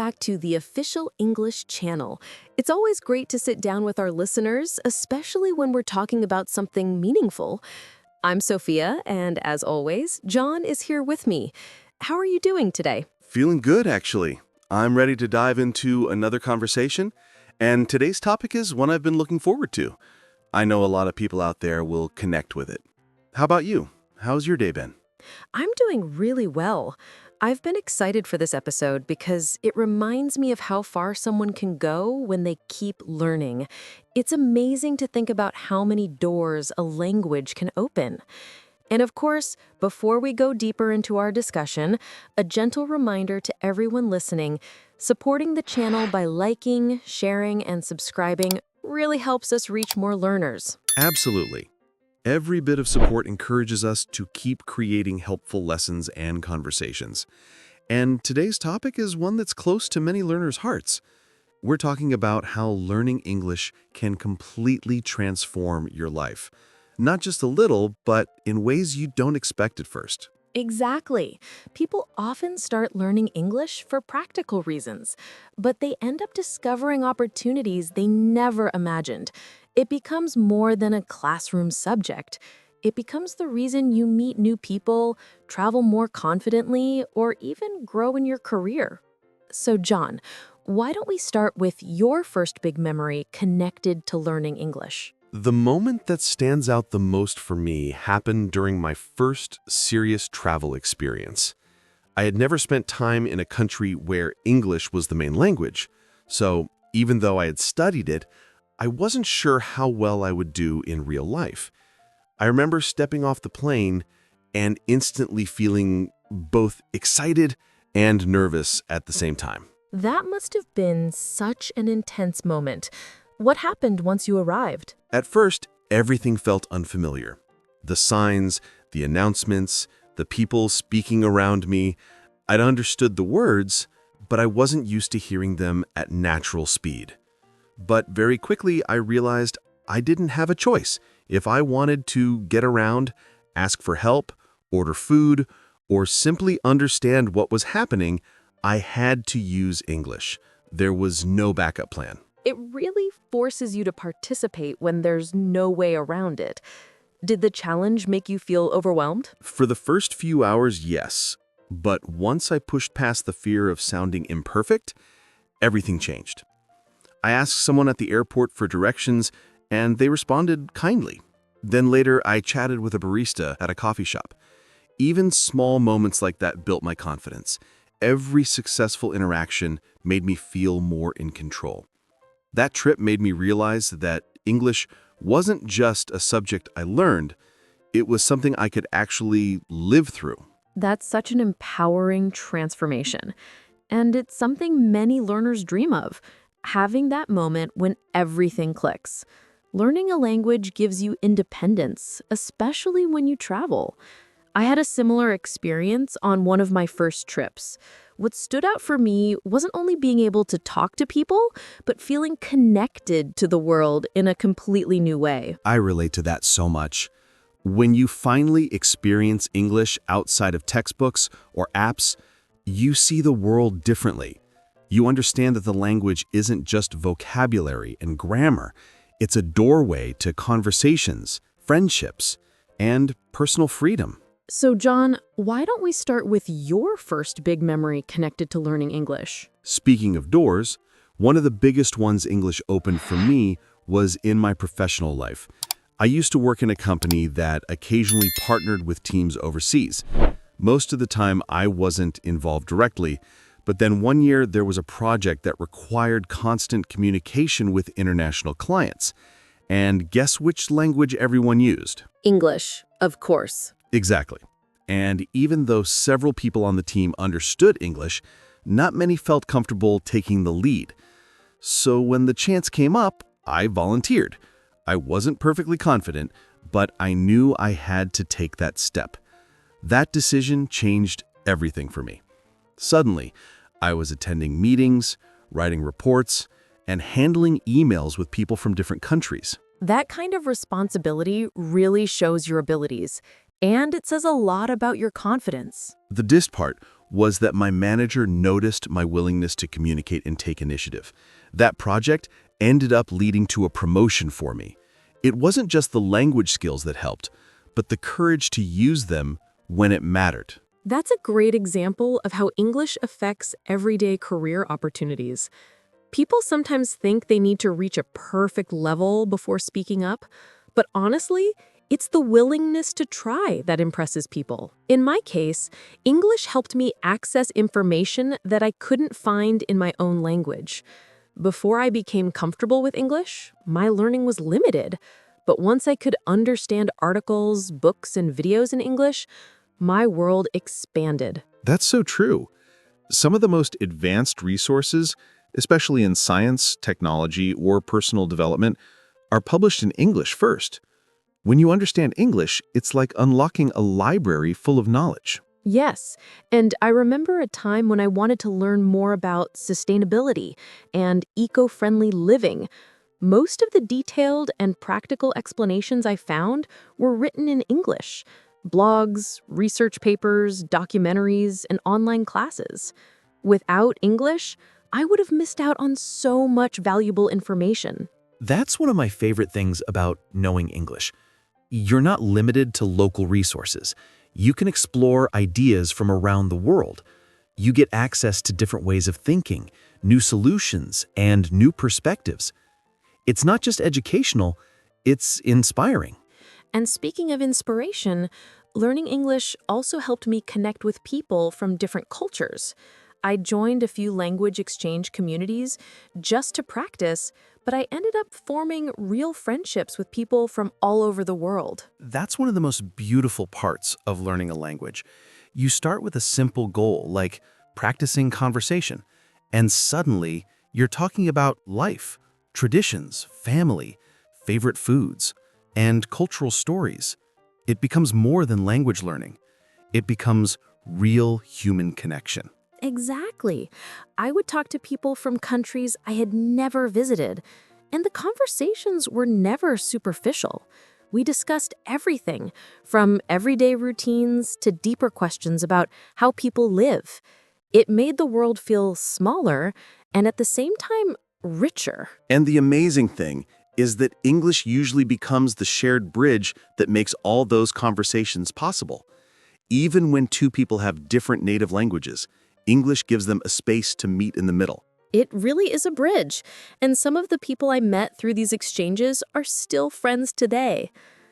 back to the official English channel. It's always great to sit down with our listeners, especially when we're talking about something meaningful. I'm Sophia, and as always, John is here with me. How are you doing today? Feeling good, actually. I'm ready to dive into another conversation, and today's topic is one I've been looking forward to. I know a lot of people out there will connect with it. How about you? How's your day been? I'm doing really well. I've been excited for this episode because it reminds me of how far someone can go when they keep learning. It's amazing to think about how many doors a language can open. And of course, before we go deeper into our discussion, a gentle reminder to everyone listening, supporting the channel by liking, sharing, and subscribing really helps us reach more learners. Absolutely. Every bit of support encourages us to keep creating helpful lessons and conversations. And today's topic is one that's close to many learners' hearts. We're talking about how learning English can completely transform your life. Not just a little, but in ways you don't expect at first. Exactly. People often start learning English for practical reasons, but they end up discovering opportunities they never imagined. It becomes more than a classroom subject. It becomes the reason you meet new people, travel more confidently, or even grow in your career. So, John, why don't we start with your first big memory connected to learning English? The moment that stands out the most for me happened during my first serious travel experience. I had never spent time in a country where English was the main language, so even though I had studied it, I wasn't sure how well I would do in real life. I remember stepping off the plane and instantly feeling both excited and nervous at the same time. That must have been such an intense moment. What happened once you arrived? At first, everything felt unfamiliar. The signs, the announcements, the people speaking around me. I'd understood the words, but I wasn't used to hearing them at natural speed. But very quickly, I realized I didn't have a choice. If I wanted to get around, ask for help, order food, or simply understand what was happening, I had to use English. There was no backup plan. It really forces you to participate when there's no way around it. Did the challenge make you feel overwhelmed? For the first few hours, yes. But once I pushed past the fear of sounding imperfect, everything changed. I asked someone at the airport for directions, and they responded kindly. Then later, I chatted with a barista at a coffee shop. Even small moments like that built my confidence. Every successful interaction made me feel more in control. That trip made me realize that English wasn't just a subject I learned, it was something I could actually live through. That's such an empowering transformation. And it's something many learners dream of, having that moment when everything clicks. Learning a language gives you independence, especially when you travel. I had a similar experience on one of my first trips. What stood out for me wasn't only being able to talk to people, but feeling connected to the world in a completely new way. I relate to that so much. When you finally experience English outside of textbooks or apps, you see the world differently. You understand that the language isn't just vocabulary and grammar. It's a doorway to conversations, friendships, and personal freedom. So, John, why don't we start with your first big memory connected to learning English? Speaking of doors, one of the biggest ones English opened for me was in my professional life. I used to work in a company that occasionally partnered with teams overseas. Most of the time, I wasn't involved directly, but then one year there was a project that required constant communication with international clients. And guess which language everyone used? English, of course. Exactly. And even though several people on the team understood English, not many felt comfortable taking the lead. So when the chance came up, I volunteered. I wasn't perfectly confident, but I knew I had to take that step. That decision changed everything for me. Suddenly, I was attending meetings, writing reports, and handling emails with people from different countries. That kind of responsibility really shows your abilities, and it says a lot about your confidence. The dist part, was that my manager noticed my willingness to communicate and take initiative. That project ended up leading to a promotion for me. It wasn't just the language skills that helped, but the courage to use them when it mattered. That's a great example of how English affects everyday career opportunities. People sometimes think they need to reach a perfect level before speaking up, but honestly, it's the willingness to try that impresses people. In my case, English helped me access information that I couldn't find in my own language. Before I became comfortable with English, my learning was limited. But once I could understand articles, books, and videos in English, my world expanded. That's so true. Some of the most advanced resources, especially in science, technology, or personal development, are published in English first. When you understand English, it's like unlocking a library full of knowledge. Yes, and I remember a time when I wanted to learn more about sustainability and eco-friendly living. Most of the detailed and practical explanations I found were written in English. Blogs, research papers, documentaries, and online classes. Without English, I would have missed out on so much valuable information. That's one of my favorite things about knowing English. You're not limited to local resources. You can explore ideas from around the world. You get access to different ways of thinking, new solutions, and new perspectives. It's not just educational, it's inspiring. And speaking of inspiration, learning English also helped me connect with people from different cultures. I joined a few language exchange communities just to practice, but I ended up forming real friendships with people from all over the world. That's one of the most beautiful parts of learning a language. You start with a simple goal, like practicing conversation, and suddenly you're talking about life, traditions, family, favorite foods, and cultural stories. It becomes more than language learning. It becomes real human connection. Exactly. I would talk to people from countries I had never visited, and the conversations were never superficial. We discussed everything, from everyday routines to deeper questions about how people live. It made the world feel smaller and at the same time richer. And the amazing thing is that English usually becomes the shared bridge that makes all those conversations possible. Even when two people have different native languages, English gives them a space to meet in the middle. It really is a bridge, and some of the people I met through these exchanges are still friends today.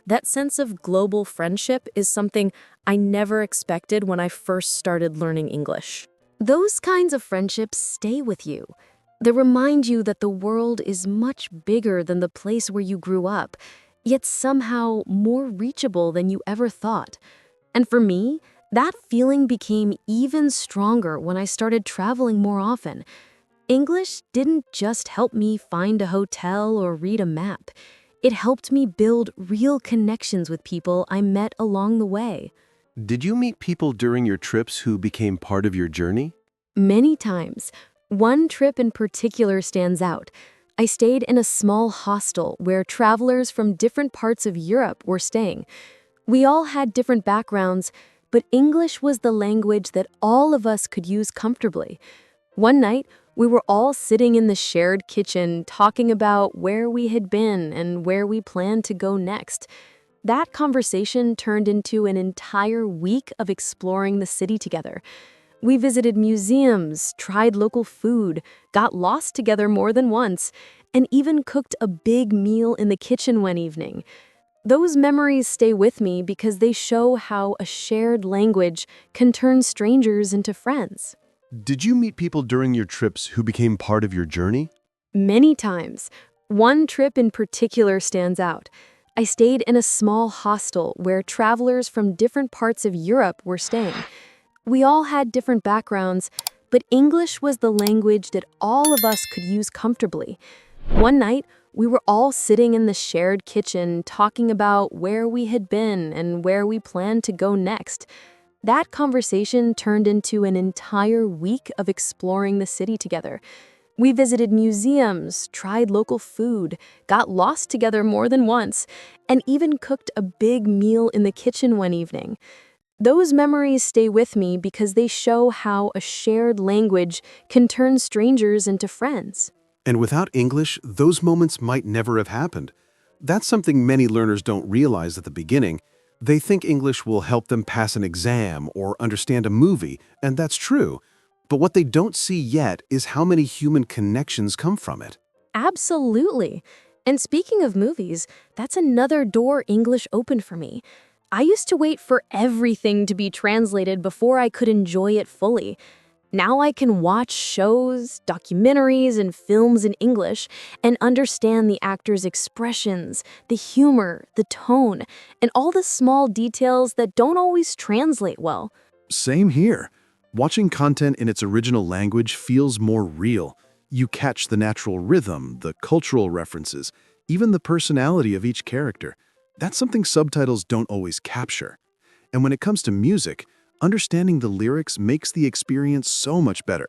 That sense of global friendship is something I never expected when I first started learning English. Those kinds of friendships stay with you. They remind you that the world is much bigger than the place where you grew up, yet somehow more reachable than you ever thought. And for me, that feeling became even stronger when I started traveling more often. English didn't just help me find a hotel or read a map. It helped me build real connections with people I met along the way. Did you meet people during your trips who became part of your journey? Many times. One trip in particular stands out. I stayed in a small hostel where travelers from different parts of Europe were staying. We all had different backgrounds, but English was the language that all of us could use comfortably. One night, we were all sitting in the shared kitchen talking about where we had been and where we planned to go next. That conversation turned into an entire week of exploring the city together. We visited museums, tried local food, got lost together more than once, and even cooked a big meal in the kitchen one evening. Those memories stay with me because they show how a shared language can turn strangers into friends. Did you meet people during your trips who became part of your journey? Many times. One trip in particular stands out. I stayed in a small hostel where travelers from different parts of Europe were staying. We all had different backgrounds, but English was the language that all of us could use comfortably. One night, we were all sitting in the shared kitchen talking about where we had been and where we planned to go next. That conversation turned into an entire week of exploring the city together. We visited museums, tried local food, got lost together more than once, and even cooked a big meal in the kitchen one evening. Those memories stay with me because they show how a shared language can turn strangers into friends. And without English, those moments might never have happened. That's something many learners don't realize at the beginning. They think English will help them pass an exam or understand a movie, and that's true. But what they don't see yet is how many human connections come from it. Absolutely. And speaking of movies, that's another door English opened for me. I used to wait for everything to be translated before I could enjoy it fully. Now I can watch shows, documentaries, and films in English and understand the actors' expressions, the humor, the tone, and all the small details that don't always translate well. Same here. Watching content in its original language feels more real. You catch the natural rhythm, the cultural references, even the personality of each character. That's something subtitles don't always capture. And when it comes to music, understanding the lyrics makes the experience so much better.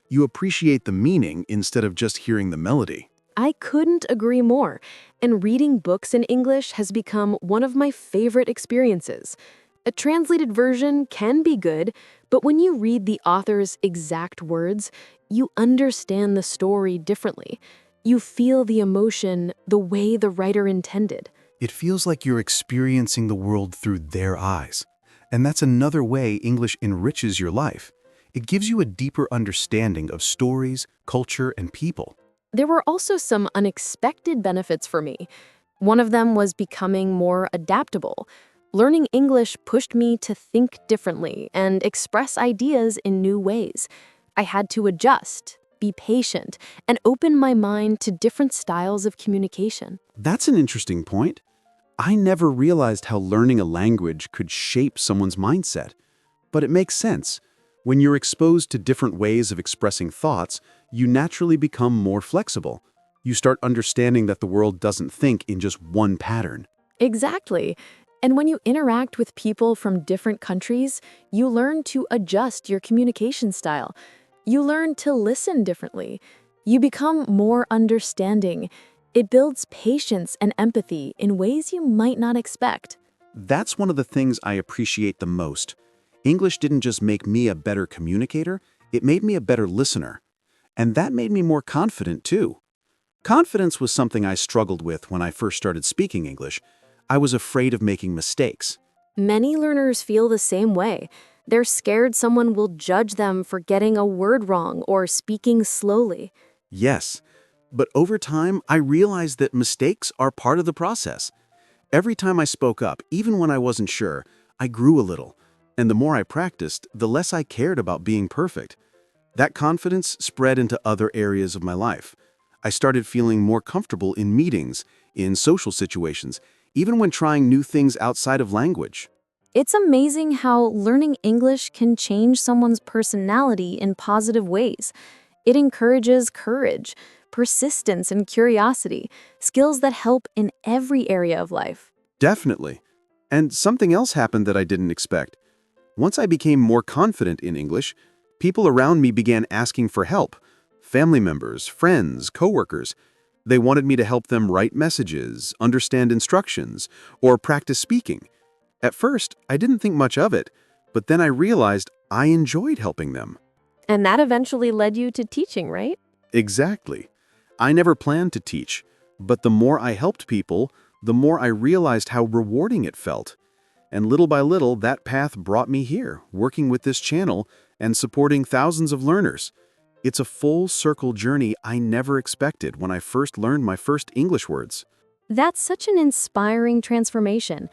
You appreciate the meaning instead of just hearing the melody. I couldn't agree more, and reading books in English has become one of my favorite experiences. A translated version can be good, but when you read the author's exact words, you understand the story differently. You feel the emotion the way the writer intended. It feels like you're experiencing the world through their eyes. And that's another way English enriches your life. It gives you a deeper understanding of stories, culture, and people. There were also some unexpected benefits for me. One of them was becoming more adaptable. Learning English pushed me to think differently and express ideas in new ways. I had to adjust, be patient, and open my mind to different styles of communication. That's an interesting point. I never realized how learning a language could shape someone's mindset. But it makes sense. When you're exposed to different ways of expressing thoughts, you naturally become more flexible. You start understanding that the world doesn't think in just one pattern. Exactly. And when you interact with people from different countries, you learn to adjust your communication style. You learn to listen differently. You become more understanding. It builds patience and empathy in ways you might not expect. That's one of the things I appreciate the most. English didn't just make me a better communicator, it made me a better listener. And that made me more confident too. Confidence was something I struggled with when I first started speaking English. I was afraid of making mistakes. Many learners feel the same way. They're scared someone will judge them for getting a word wrong or speaking slowly. Yes, but over time, I realized that mistakes are part of the process. Every time I spoke up, even when I wasn't sure, I grew a little. And the more I practiced, the less I cared about being perfect. That confidence spread into other areas of my life. I started feeling more comfortable in meetings, in social situations, even when trying new things outside of language. It's amazing how learning English can change someone's personality in positive ways. It encourages courage, persistence, and curiosity, skills that help in every area of life. Definitely. And something else happened that I didn't expect. Once I became more confident in English, people around me began asking for help. Family members, friends, coworkers. They wanted me to help them write messages, understand instructions, or practice speaking. At first, I didn't think much of it, but then I realized I enjoyed helping them. And that eventually led you to teaching, right? Exactly. I never planned to teach, but the more I helped people, the more I realized how rewarding it felt. And little by little, that path brought me here, working with this channel and supporting thousands of learners. It's a full circle journey I never expected when I first learned my first English words. That's such an inspiring transformation.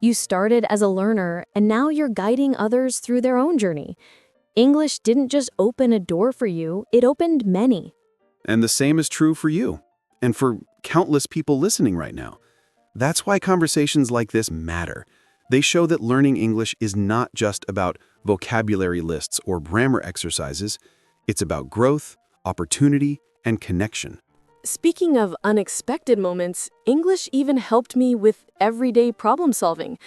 You started as a learner, and now you're guiding others through their own journey. English didn't just open a door for you, it opened many. And the same is true for you, and for countless people listening right now. That's why conversations like this matter. They show that learning English is not just about vocabulary lists or grammar exercises. It's about growth, opportunity, and connection. Speaking of unexpected moments, English even helped me with everyday problem solving.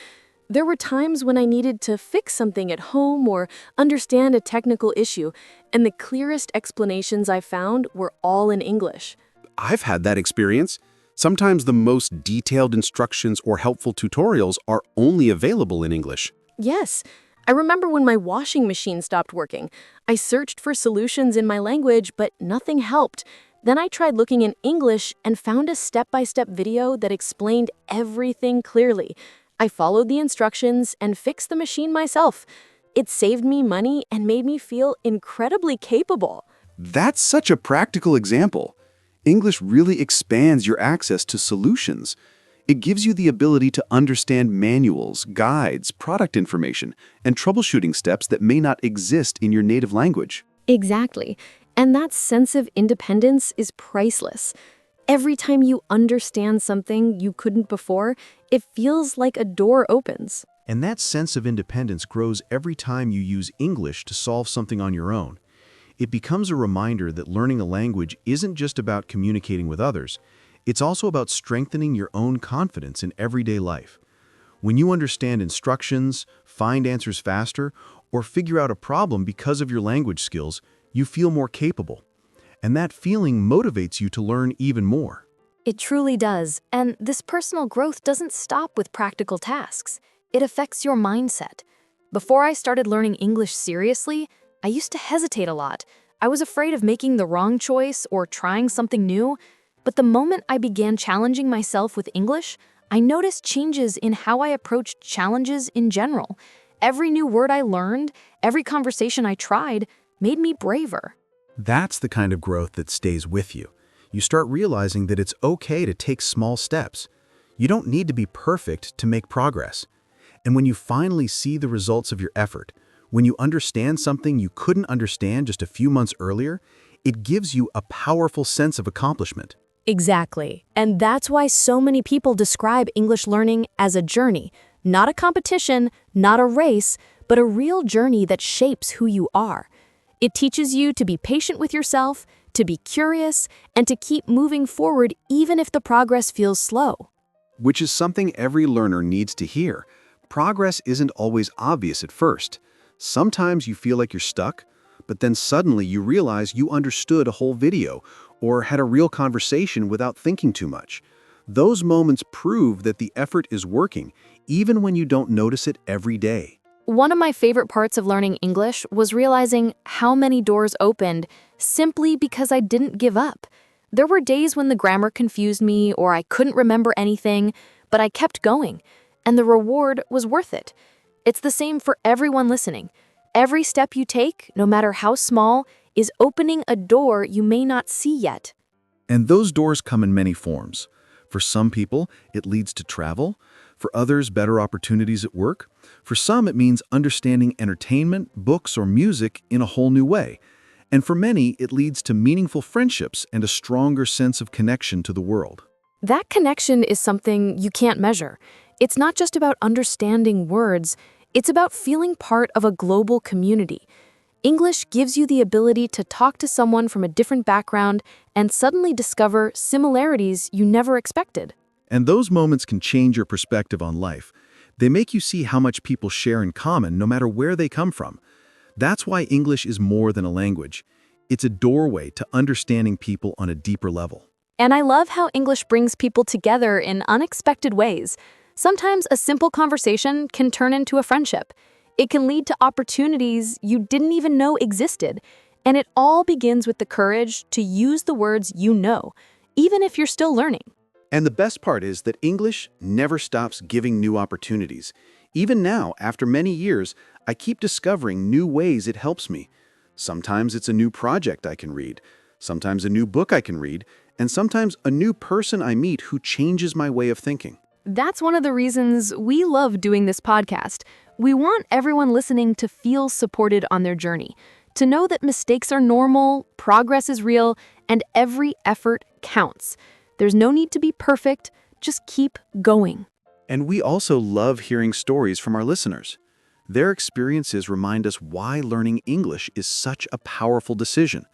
There were times when I needed to fix something at home or understand a technical issue, and the clearest explanations I found were all in English. I've had that experience. Sometimes the most detailed instructions or helpful tutorials are only available in English. Yes, I remember when my washing machine stopped working. I searched for solutions in my language, but nothing helped. Then I tried looking in English and found a step-by-step video that explained everything clearly. I followed the instructions and fixed the machine myself. It saved me money and made me feel incredibly capable. That's such a practical example. English really expands your access to solutions. It gives you the ability to understand manuals, guides, product information, and troubleshooting steps that may not exist in your native language. Exactly. And that sense of independence is priceless. Every time you understand something you couldn't before, it feels like a door opens. And that sense of independence grows every time you use English to solve something on your own. It becomes a reminder that learning a language isn't just about communicating with others. It's also about strengthening your own confidence in everyday life. When you understand instructions, find answers faster, or figure out a problem because of your language skills, you feel more capable. And that feeling motivates you to learn even more. It truly does, and this personal growth doesn't stop with practical tasks. It affects your mindset. Before I started learning English seriously, I used to hesitate a lot. I was afraid of making the wrong choice or trying something new. But the moment I began challenging myself with English, I noticed changes in how I approached challenges in general. Every new word I learned, every conversation I tried, made me braver. That's the kind of growth that stays with you. You start realizing that it's okay to take small steps. You don't need to be perfect to make progress. And when you finally see the results of your effort, when you understand something you couldn't understand just a few months earlier, it gives you a powerful sense of accomplishment. Exactly. And that's why so many people describe English learning as a journey, not a competition, not a race, but a real journey that shapes who you are. It teaches you to be patient with yourself, to be curious, and to keep moving forward even if the progress feels slow. Which is something every learner needs to hear. Progress isn't always obvious at first. Sometimes you feel like you're stuck, but then suddenly you realize you understood a whole video or had a real conversation without thinking too much. Those moments prove that the effort is working, even when you don't notice it every day. One of my favorite parts of learning English was realizing how many doors opened simply because I didn't give up. There were days when the grammar confused me or I couldn't remember anything, but I kept going, and the reward was worth it. It's the same for everyone listening. Every step you take, no matter how small, is opening a door you may not see yet. And those doors come in many forms. For some people, it leads to travel. For others, better opportunities at work. For some, it means understanding entertainment, books, or music in a whole new way. And for many, it leads to meaningful friendships and a stronger sense of connection to the world. That connection is something you can't measure. It's not just about understanding words, it's about feeling part of a global community. English gives you the ability to talk to someone from a different background and suddenly discover similarities you never expected. And those moments can change your perspective on life. They make you see how much people share in common no matter where they come from. That's why English is more than a language. It's a doorway to understanding people on a deeper level. And I love how English brings people together in unexpected ways. Sometimes a simple conversation can turn into a friendship. It can lead to opportunities you didn't even know existed. And it all begins with the courage to use the words you know, even if you're still learning. And the best part is that English never stops giving new opportunities. Even now, after many years, I keep discovering new ways it helps me. Sometimes it's a new project I can read, sometimes a new book I can read, and sometimes a new person I meet who changes my way of thinking. That's one of the reasons we love doing this podcast. We want everyone listening to feel supported on their journey, to know that mistakes are normal, progress is real, and every effort counts. There's no need to be perfect, just keep going. And we also love hearing stories from our listeners. Their experiences remind us why learning English is such a powerful decision.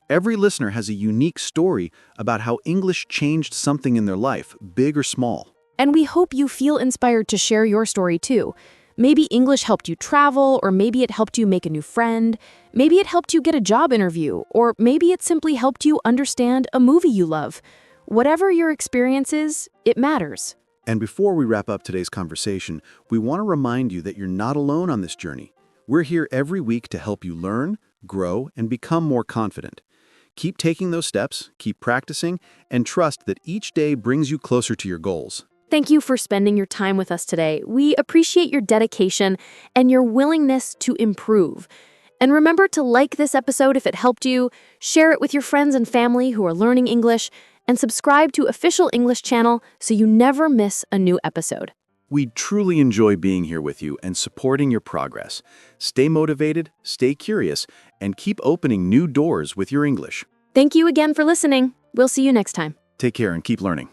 Every listener has a unique story about how English changed something in their life, big or small. And we hope you feel inspired to share your story too. Maybe English helped you travel, or maybe it helped you make a new friend. Maybe it helped you get a job interview, or maybe it simply helped you understand a movie you love. Whatever your experience is, it matters. And before we wrap up today's conversation, we want to remind you that you're not alone on this journey. We're here every week to help you learn, grow, and become more confident. Keep taking those steps, keep practicing, and trust that each day brings you closer to your goals. Thank you for spending your time with us today. We appreciate your dedication and your willingness to improve. And remember to like this episode if it helped you, share it with your friends and family who are learning English, and subscribe to Official English Channel so you never miss a new episode. We truly enjoy being here with you and supporting your progress. Stay motivated, stay curious, and keep opening new doors with your English. Thank you again for listening. We'll see you next time. Take care and keep learning.